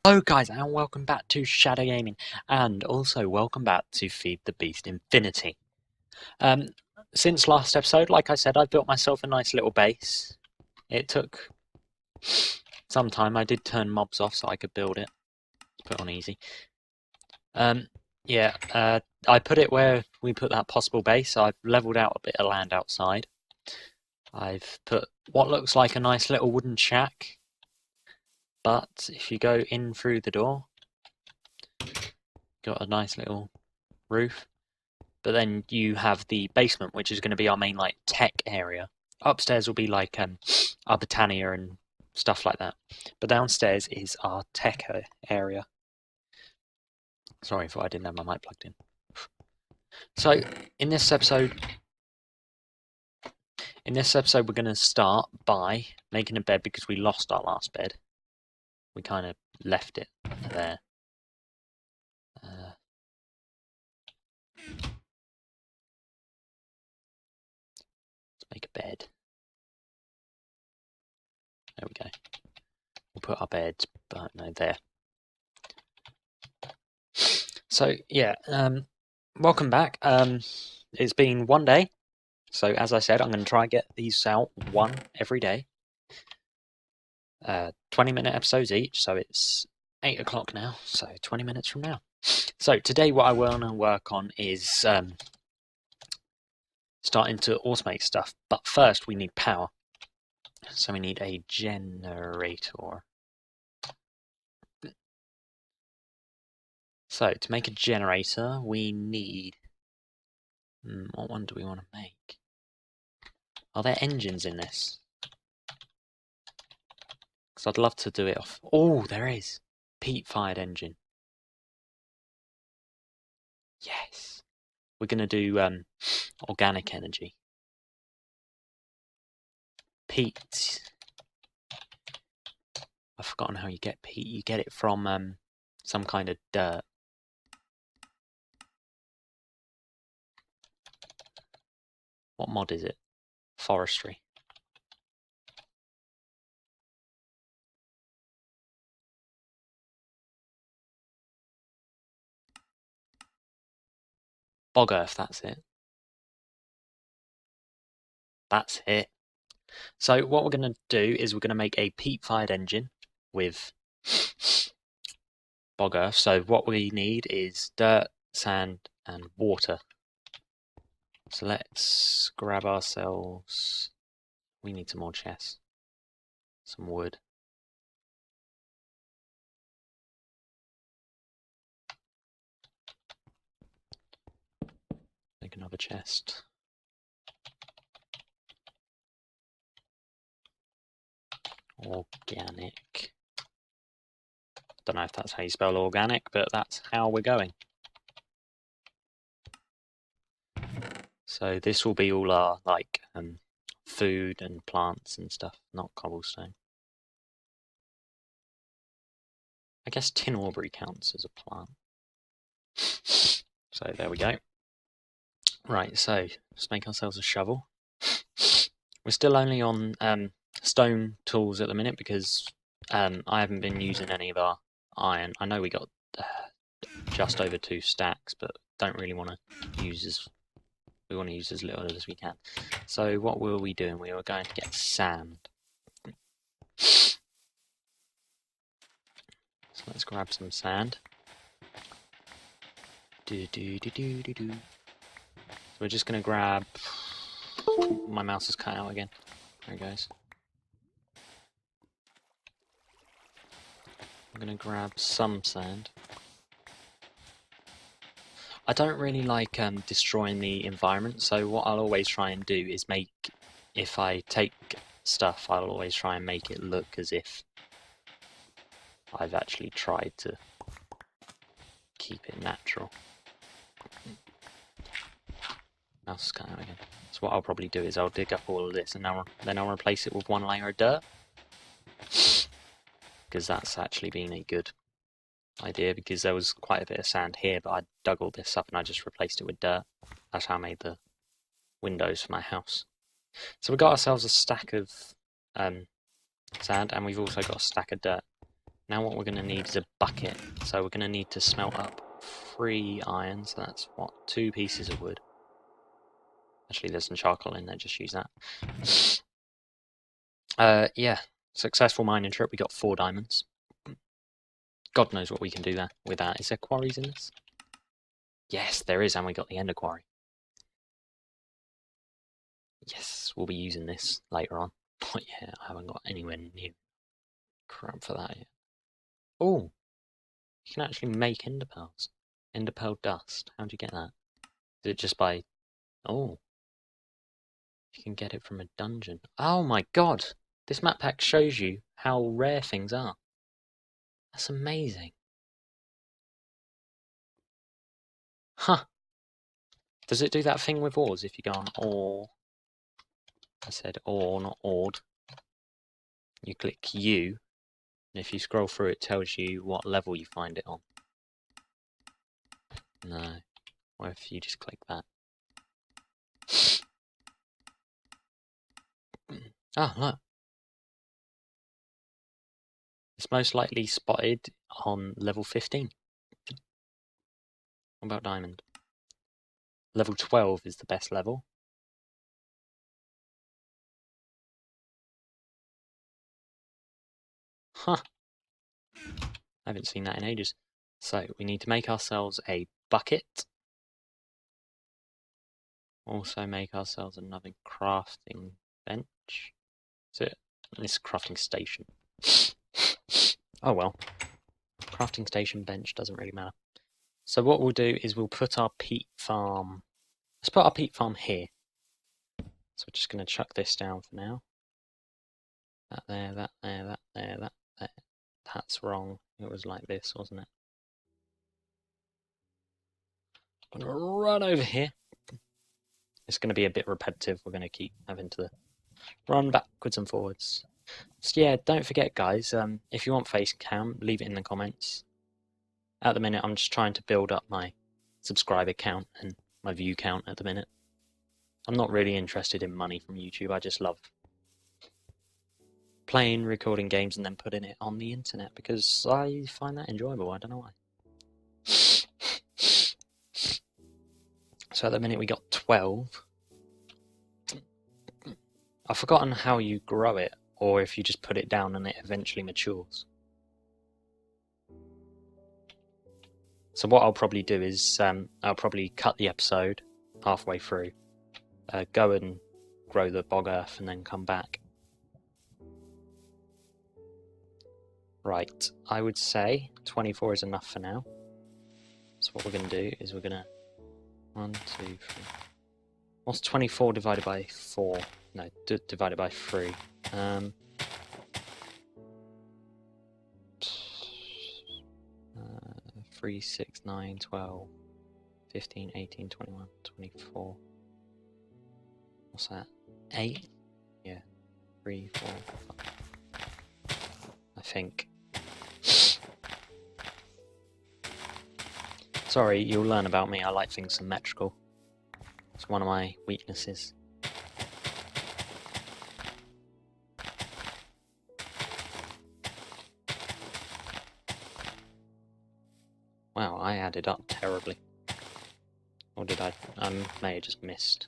Hello guys, and welcome back to Shadow Gaming, and also welcome back to Feed the Beast Infinity. Since last episode, like I said, I built myself a nice little base. It took some time. I did turn mobs off so I could build it. Put on easy. I put it where we put that possible base. I've leveled out a bit of land outside. I've put what looks like a nice little wooden shack. But if you go in through the door, got a nice little roof. But then you have the basement, which is going to be our main tech area. Upstairs will be our Botania and stuff like that. But downstairs is our tech area. Sorry if I didn't have my mic plugged in. So in this episode, we're going to start by making a bed because we lost our last bed. We kind of left it there. Let's make a bed. There we go. We'll put our beds, but no, there. So yeah, welcome back. It's been one day. So as I said, I'm going to try and get these out one every day. 20-minute episodes each, so it's 8 o'clock now, so 20 minutes from now. So today what I want to work on is starting to automate stuff, but first we need power. So we need a generator. So to make a generator, we need... what one do we want to make? Are there engines in this? Because I'd love to do it off... Oh, there is! Peat-fired engine. Yes! We're going to do organic energy. Peat. I've forgotten how you get peat. You get it from some kind of dirt. What mod is it? Forestry. Bog earth, that's it. That's it. So what we're going to do is we're going to make a peat-fired engine with bog earth. So what we need is dirt, sand, and water. So let's grab ourselves... We need some more chests. Some wood. Make another chest. Organic. Don't know if that's how you spell organic, but that's how we're going. So this will be all our food and plants and stuff, not cobblestone. I guess tin aubrey counts as a plant. So there we go. Right, so let's make ourselves a shovel. We're still only on stone tools at the minute because I haven't been using any of our iron. I know we got just over 2 stacks, but don't really want to use we want to use as little as we can. So what were we doing? We were going to get sand. So let's grab some sand. So we're just going to grab... My mouse is cut out again. There it goes. I'm going to grab some sand. I don't really like destroying the environment, so what I'll always try and do is make... If I take stuff, I'll always try and make it look as if I've actually tried to keep it natural. Mouse is cut out again. So what I'll probably do is I'll dig up all of this and then I'll replace it with 1 layer of dirt. Because that's actually been a good idea, because there was quite a bit of sand here, but I dug all this up and I just replaced it with dirt. That's how I made the windows for my house. So we got ourselves a stack of sand, and we've also got a stack of dirt. Now what we're going to need is a bucket. So we're going to need to smelt up 3 iron. So that's, what, 2 pieces of wood. Actually, there's some charcoal in there, just use that. Yeah, successful mining trip. We got 4 diamonds. God knows what we can do there with that. Is there quarries in this? Yes, there is, and we got the ender quarry. Yes, we'll be using this later on. But yeah, I haven't got anywhere near crap for that yet. Oh, you can actually make ender pearls. Ender pearl dust. How do you get that? Is it just by... Oh. You can get it from a dungeon. Oh my god! This map pack shows you how rare things are. That's amazing. Huh. Does it do that thing with ores if you go on ore? I said ore, not ord. You click U, and if you scroll through it tells you what level you find it on. No. Or if you just click that. Ah, look. It's most likely spotted on level 15. What about diamond? Level 12 is the best level. Huh. I haven't seen that in ages. So we need to make ourselves a bucket. Also make ourselves another crafting bench. So this crafting station. Oh well. Crafting station bench doesn't really matter. So what we'll do is we'll put our peat farm. Let's put our peat farm here. So we're just going to chuck this down for now. That there, that there, that there, that there. That's wrong. It was like this, wasn't it? I'm going to run over here. It's going to be a bit repetitive. We're going to keep having to run backwards and forwards. So yeah, don't forget guys, if you want face cam, leave it in the comments. At the minute I'm just trying to build up my subscriber count and my view count at the minute. I'm not really interested in money from YouTube, I just love playing, recording games and then putting it on the internet because I find that enjoyable, I don't know why. So at the minute we got 12. I've forgotten how you grow it, or if you just put it down and it eventually matures. So what I'll probably do is I'll probably cut the episode halfway through, go and grow the bog earth and then come back. Right, I would say 24 is enough for now. So what we're going to do is we're going to 1, 2, 3. What's 24 divided by 4? No, divided by 3. 3, 6, 9, 12, 15, 18, 21, 24. What's that? 8? Yeah. 3, 4, 5. I think. Sorry, you'll learn about me. I like things symmetrical. It's one of my weaknesses. Wow, I added up terribly. Or did I? I may have just missed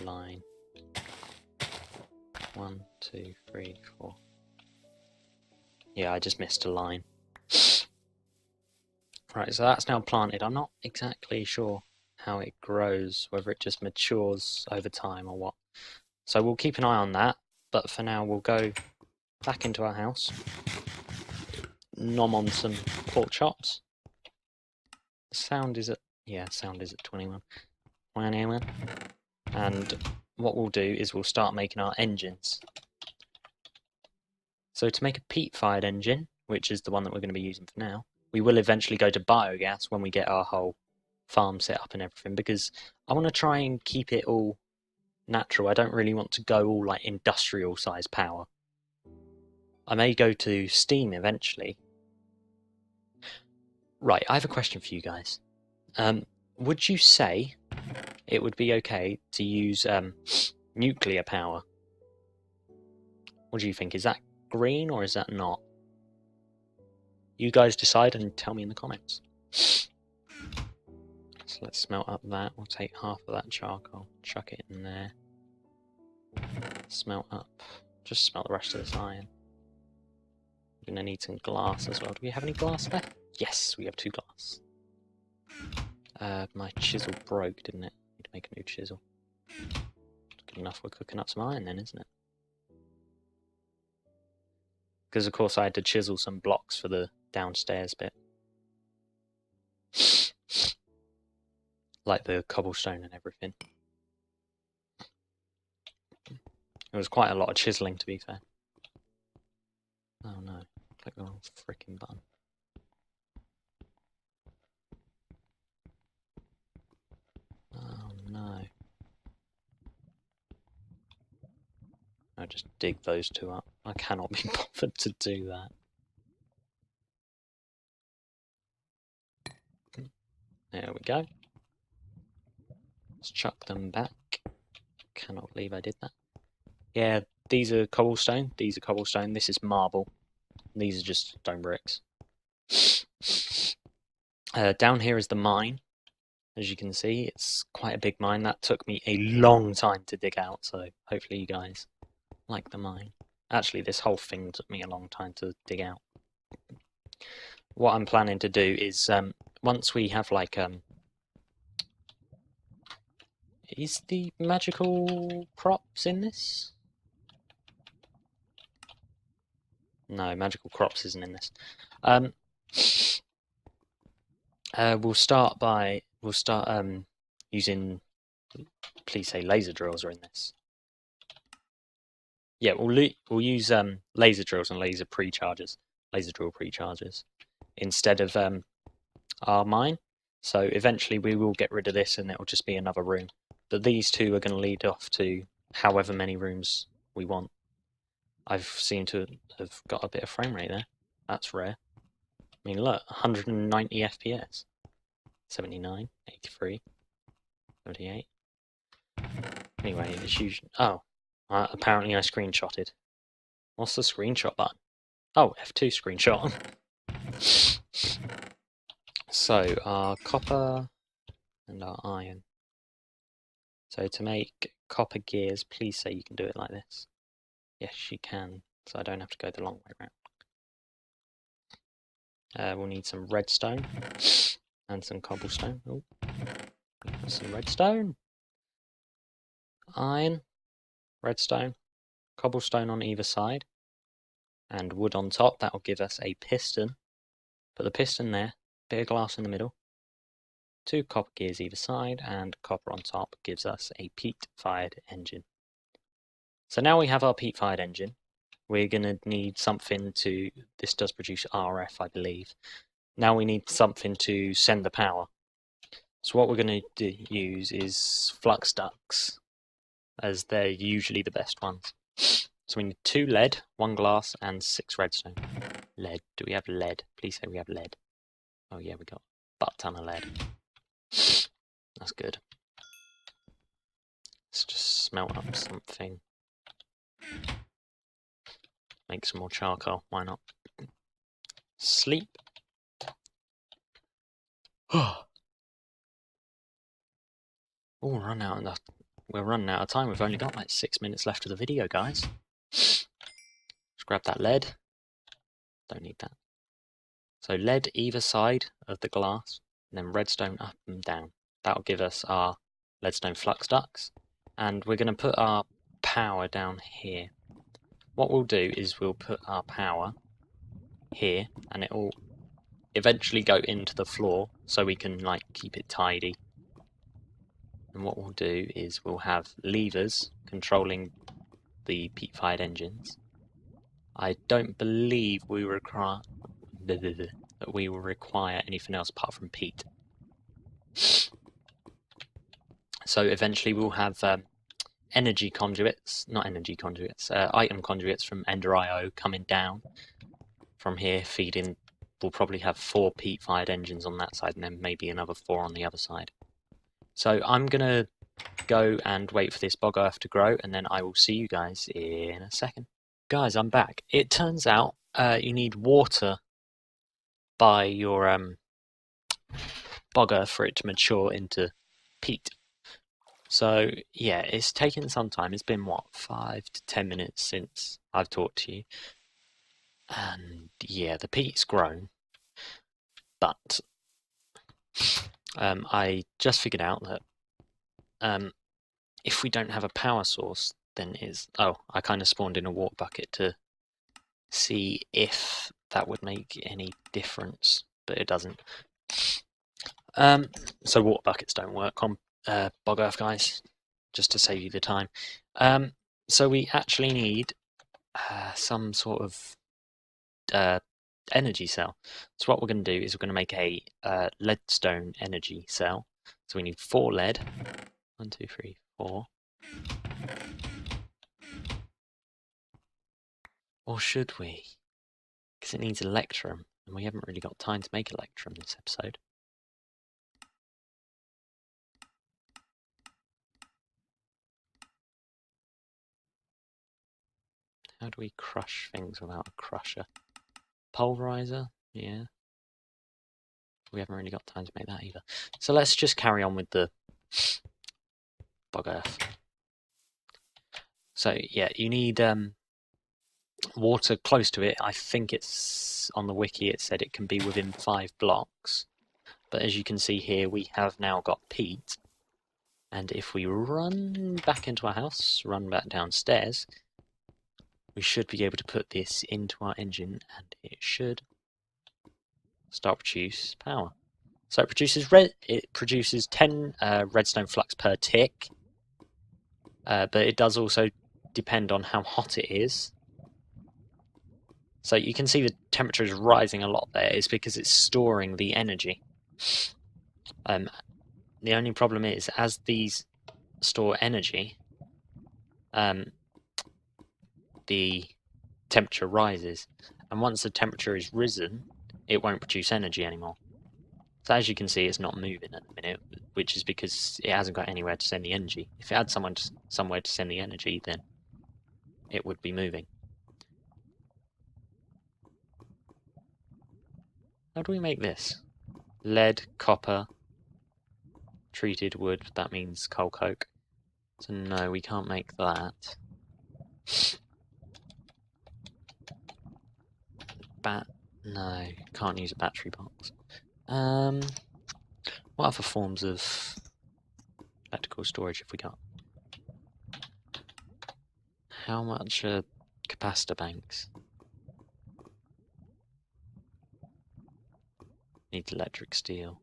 a line. 1, 2, 3, 4. Yeah, I just missed a line. Right, so that's now planted. I'm not exactly sure how it grows, whether it just matures over time or what. So we'll keep an eye on that, but for now we'll go back into our house, nom on some pork chops. Sound is at, yeah, sound is at 21. And what we'll do is we'll start making our engines. So to make a peat-fired engine, which is the one that we're going to be using for now, we will eventually go to biogas when we get our whole farm set up and everything, because I want to try and keep it all natural. I don't really want to go all like industrial size power. I may go to steam eventually. Right, I have a question for you guys. Would you say it would be okay to use nuclear power? What do you think? Is that green or is that not? You guys decide and tell me in the comments. So let's smelt up that. We'll take half of that charcoal, chuck it in there. Smelt up. Just smelt the rest of this iron. We're going to need some glass as well. Do we have any glass there? Yes, we have 2 glass. My chisel broke, didn't it? Need to make a new chisel. Good enough we're cooking up some iron then, isn't it? Because of course I had to chisel some blocks for the downstairs bit. Like the cobblestone and everything. It was quite a lot of chiseling, to be fair. Oh no, click the wrong freaking button. Oh no. I'll just dig those 2 up. I cannot be bothered to do that. There we go. Let's chuck them back. Cannot believe I did that. Yeah, these are cobblestone. These are cobblestone. This is marble. These are just stone bricks. Down here is the mine. As you can see, it's quite a big mine. That took me a long time to dig out, so hopefully you guys like the mine. Actually, this whole thing took me a long time to dig out. What I'm planning to do is, once we have like, is the magical crops in this? No, magical crops isn't in this. We'll start using, please say laser drills are in this. Yeah, we'll use laser drills and laser drill pre-chargers instead of our mine. So eventually we will get rid of this and it will just be another room. But these 2 are going to lead off to however many rooms we want. I've seemed to have got a bit of frame rate there. That's rare. I mean, look, 190 FPS. 79, 83, 78. Anyway, it's usually... Oh, apparently I screenshotted. What's the screenshot button? Oh, F2 screenshot. So, our copper and our iron. So to make copper gears, please say you can do it like this. Yes, you can, so I don't have to go the long way around. We'll need some redstone and some cobblestone. Oh, some redstone. Iron, redstone, cobblestone on either side, and wood on top. That will give us a piston. Put the piston there, bit of glass in the middle, 2 copper gears either side, and copper on top gives us a peat-fired engine. So now we have our peat-fired engine. We're going to need something to... This does produce RF, I believe. Now we need something to send the power. So what we're going to use is flux ducts, as they're usually the best ones. So we need 2 lead, 1 glass, and 6 redstone. Lead. Do we have lead? Please say we have lead. Oh yeah, we got a butt ton of lead. That's good. Let's just smelt up something. Make some more charcoal. Why not? Sleep. Oh, we're running out of time. We've only got like 6 minutes left of the video, guys. Let's grab that lead. Don't need that. So lead either side of the glass, and then redstone up and down. That'll give us our leadstone flux ducts. And we're going to put our power down here. What we'll do is we'll put our power here, and it will eventually go into the floor so we can like keep it tidy. And what we'll do is we'll have levers controlling the peat-fired engines. I don't believe we require that we will require anything else apart from peat. So eventually we'll have energy conduits, not energy conduits, item conduits from Ender.io coming down from here, feeding. We'll probably have 4 peat-fired engines on that side and then maybe another 4 on the other side. So I'm going to go and wait for this bog earth to grow, and then I will see you guys in a second. Guys, I'm back. It turns out you need water by your bogger for it to mature into peat. So yeah, it's taken some time. It's been what, 5 to 10 minutes since I've talked to you, and yeah, the peat's grown, but I just figured out that if we don't have a power source, then I kind of spawned in a water bucket to see if that would make any difference, but it doesn't. So water buckets don't work on bog earth, guys, just to save you the time. So we actually need some sort of energy cell. So what we're going to do is we're going to make a leadstone energy cell. So we need 4 lead. 1, 2, 3, 4. Or should we? Because it needs electrum, and we haven't really got time to make electrum this episode. How do we crush things without a crusher? Pulverizer? Yeah. We haven't really got time to make that either. So let's just carry on with the bog earth. So yeah, you need water close to it. I think it's on the wiki, it said it can be within 5 blocks. But as you can see here, we have now got peat. And if we run back into our house, run back downstairs, we should be able to put this into our engine and it should start produce power. So it produces 10 redstone flux per tick, but it does also depend on how hot it is. So you can see the temperature is rising a lot there. It's because it's storing the energy. The only problem is, as these store energy, the temperature rises, and once the temperature is risen, it won't produce energy anymore. So as you can see, it's not moving at the minute, which is because it hasn't got anywhere to send the energy. If it had somewhere to send the energy, then it would be moving. How do we make this? Lead, copper, treated wood, that means coal coke. So no, we can't make that. No, can't use a battery box. What other forms of electrical storage have we got? How much are capacitor banks? Needs electric steel.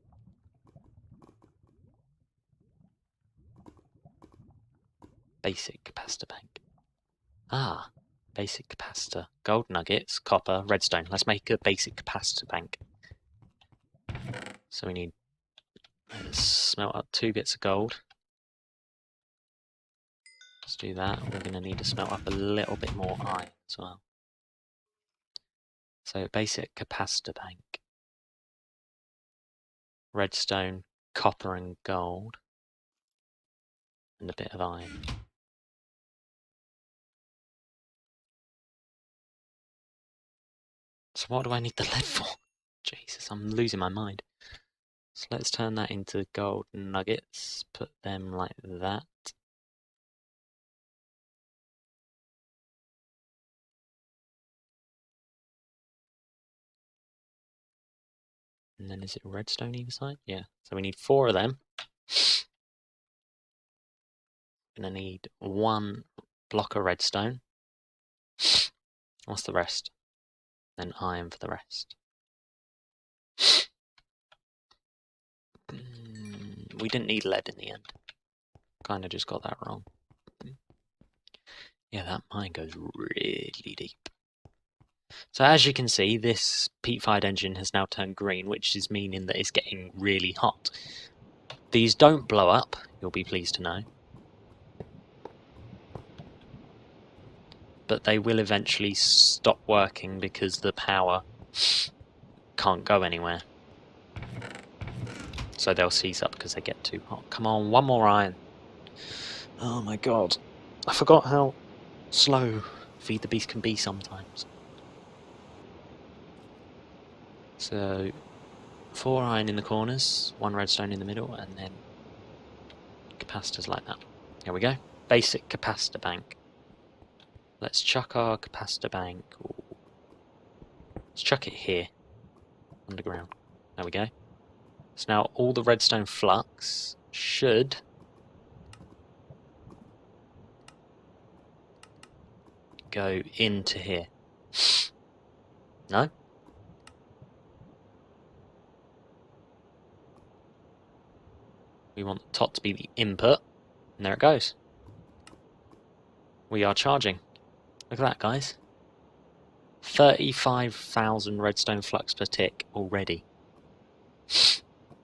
Basic capacitor bank. Ah, basic capacitor. Gold nuggets, copper, redstone. Let's make a basic capacitor bank. So we need, let's smelt up 2 bits of gold. Let's do that. We're going to need to smelt up a little bit more iron as well. So basic capacitor bank. Redstone, copper and gold. And a bit of iron. So what do I need the lead for? Jesus, I'm losing my mind. So let's turn that into gold nuggets. Put them like that. And then is it redstone either side? Yeah. So we need 4 of them. Gonna need 1 block of redstone. What's the rest? Then iron for the rest. We didn't need lead in the end. Kinda just got that wrong. Yeah, that mine goes really deep. So as you can see, this peat-fired engine has now turned green, which is meaning that it's getting really hot. These don't blow up, you'll be pleased to know. But they will eventually stop working because the power can't go anywhere. So they'll seize up because they get too hot. Come on, 1 more iron. Oh my god. I forgot how slow Feed the Beast can be sometimes. So 4 iron in the corners, 1 redstone in the middle, and then capacitors like that. Here we go. Basic capacitor bank. Let's chuck our capacitor bank. Ooh. Let's chuck it here, underground. There we go. So now all the redstone flux should go into here. No? We want the top to be the input, and there it goes. We are charging. Look at that, guys. 35,000 redstone flux per tick already.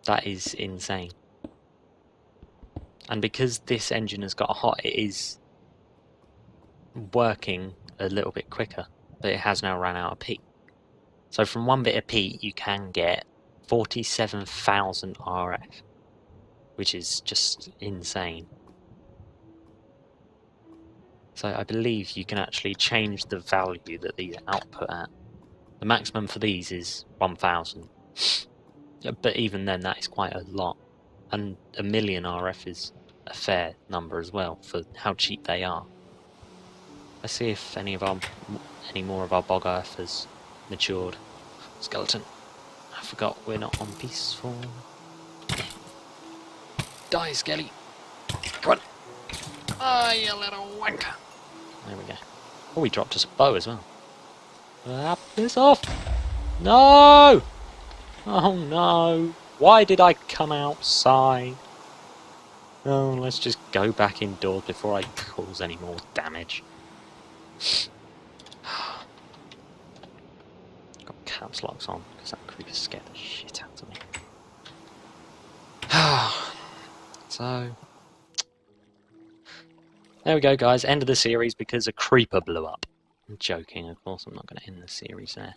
That is insane. And because this engine has got hot, it is working a little bit quicker, but it has now run out of peat. So from 1 bit of peat you can get 47,000 RF, which is just insane. So I believe you can actually change the value that these output at. The maximum for these is 1,000. But even then, that is quite a lot. And 1,000,000 RF is a fair number as well for how cheap they are. Let's see if any more of our bog earth has matured. Skeleton. I forgot we're not on peaceful. Die, Skelly. Come on. Ah, you little wanker. There we go. Oh, he dropped us a bow as well. Slap this off. No! Oh no. Why did I come outside? Oh, let's just go back indoors before I cause any more damage. Got caps locks on because that creeper scared the shit out of me. So, there we go, guys. End of the series because a creeper blew up. I'm joking, of course. I'm not going to end the series there.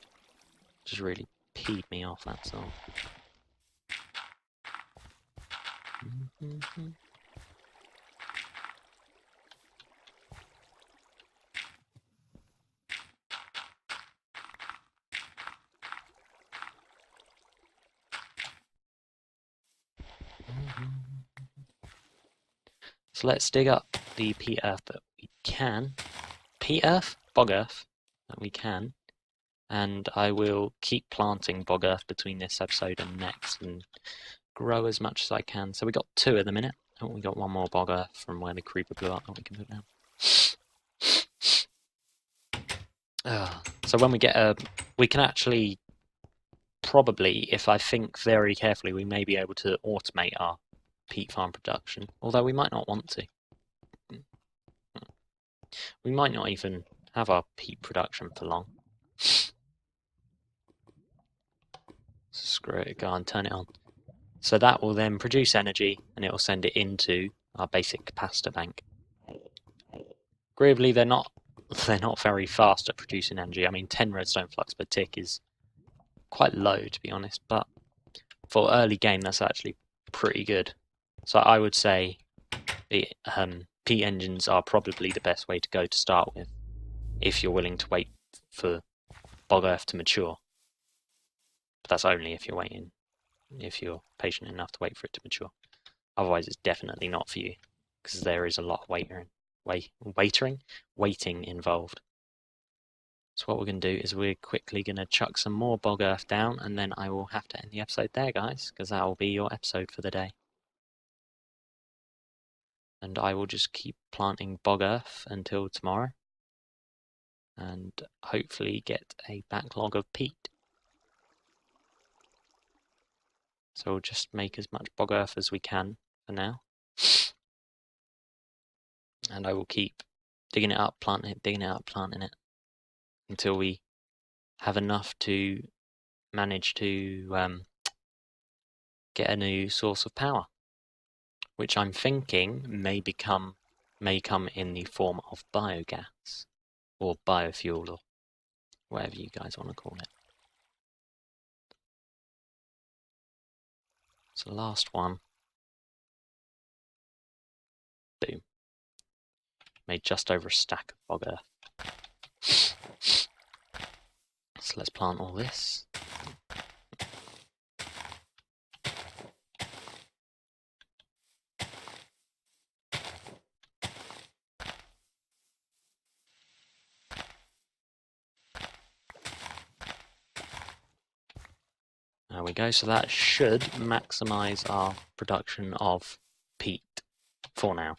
Just really peed me off, that's all. So let's dig up the peat earth that we can. Peat earth? Bog earth that we can. And I will keep planting bog earth between this episode and next and grow as much as I can. So we got 2 at the minute. Oh, we got 1 more bog earth from where the creeper blew up that we can put down. So when we get we can actually probably, if I think very carefully, we may be able to automate our peat farm production, although we might not want to. We might not even have our peat production for long. Screw it, go on, turn it on. So that will then produce energy and it will send it into our basic capacitor bank. Agreeably, they're not very fast at producing energy. I mean, 10 redstone flux per tick is quite low, to be honest, but for early game, that's actually pretty good. So I would say the peat engines are probably the best way to go to start with, if you're willing to wait for bog earth to mature. But that's only if you're patient enough to wait for it to mature. Otherwise, it's definitely not for you, because there is a lot of waiting involved. So what we're going to do is we're quickly going to chuck some more bog earth down, and then I will have to end the episode there, guys, because that will be your episode for the day. And I will just keep planting bog earth until tomorrow, and hopefully get a backlog of peat. So we'll just make as much bog earth as we can for now. And I will keep digging it up, planting it, digging it up, planting it, until we have enough to manage to get a new source of power, which I'm thinking may come in the form of biogas or biofuel or whatever you guys want to call it. So last one. Boom. Made just over a stack of bog earth. So let's plant all this. There we go, so that should maximise our production of peat for now.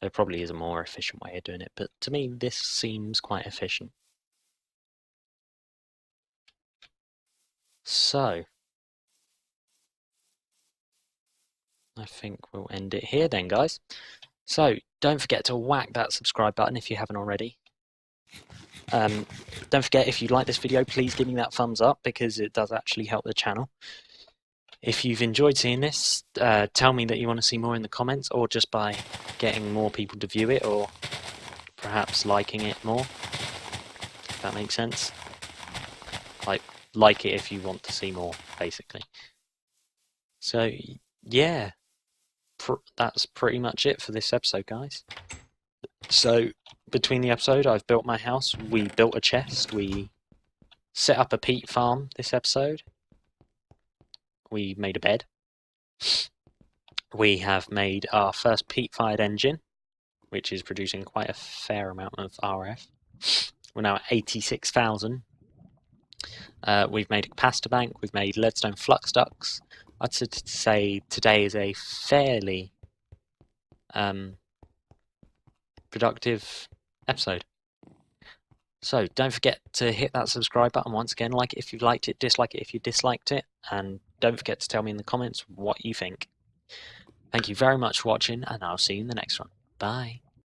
There probably is a more efficient way of doing it, but to me this seems quite efficient. So, I think we'll end it here then, guys. So, don't forget to whack that subscribe button if you haven't already. Don't forget, if you like this video, please give me that thumbs up, because it does actually help the channel. If you've enjoyed seeing this, tell me that you want to see more in the comments, or just by getting more people to view it, or perhaps liking it more, if that makes sense. Like it if you want to see more, basically. So, yeah, that's pretty much it for this episode, guys. So, between the episode, I've built my house, we built a chest, we set up a peat farm this episode, we made a bed, we have made our first peat-fired engine, which is producing quite a fair amount of RF. We're now at 86,000. We've made a capacitor bank, we've made leadstone flux ducts. I'd say today is a fairly productive episode. So don't forget to hit that subscribe button once again, like it if you liked it, dislike it if you disliked it, and don't forget to tell me in the comments what you think. Thank you very much for watching, and I'll see you in the next one. Bye.